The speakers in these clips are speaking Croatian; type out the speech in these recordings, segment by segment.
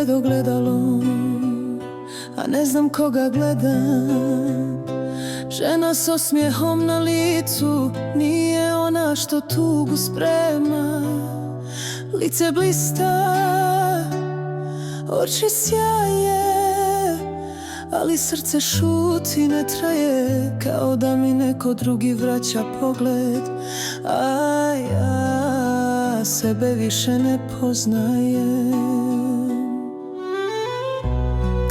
pred ogledalom, a ne znam koga gledam. Žena s osmijehom na licu nije ona što tugu sprema. Lice blista, oči sjaje, ali srce šuti, ne traje, kao da mi neko drugi vraća pogled, a ja sebe više ne poznajem.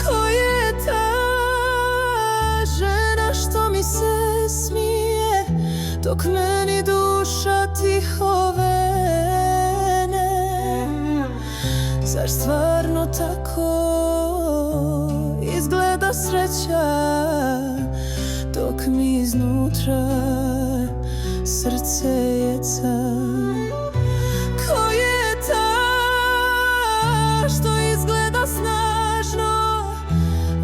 Ko je ta žena što mi se smije, dok meni duša tiho vene? Zar stvarno tako izgleda sreća, dok mi iznutra srce jeca? Ko je ta što izgleda snažno,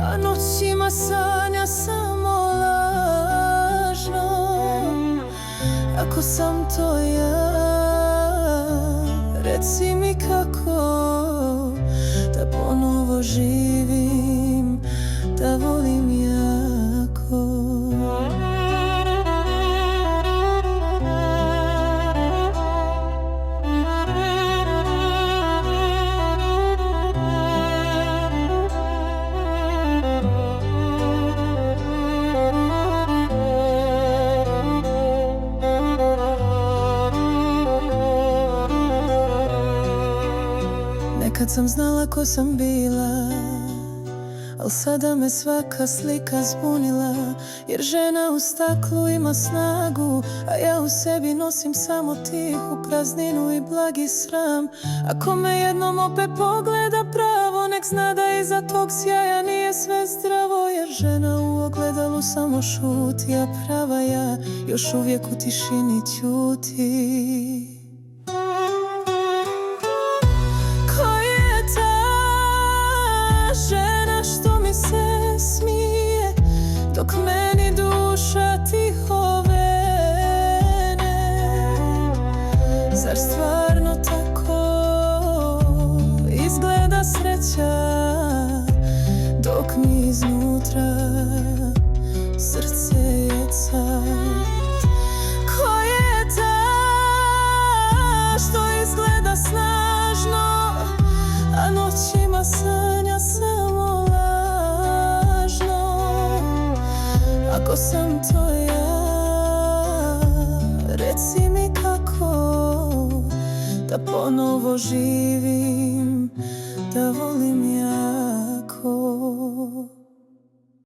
a noćima sanja samo lažno? Ako sam to ja, reci mi kako da ponovo živim, da volim jako. Nekad sam znala ko sam bila, al sada me svaka slika zbunila. Jer žena u staklu ima snagu, a ja u sebi nosim samo tihu prazninu i blagi sram. Ako me jednom opet pogleda pravo, nek zna da iza tog sjaja nije sve zdravo. Jer žena u ogledalu samo šuti, a prava ja još uvijek u tišini ćuti. Žena što mi se smije, dok meni duša tiho vene? Zar stvarno tako izgleda sreća, dok mi iznutra srce jeca? Ko je ta što izgleda snažno, a noćima sanja samo lažno? Ako sam to ja, reci mi kako da ponovo živim, da volim jako.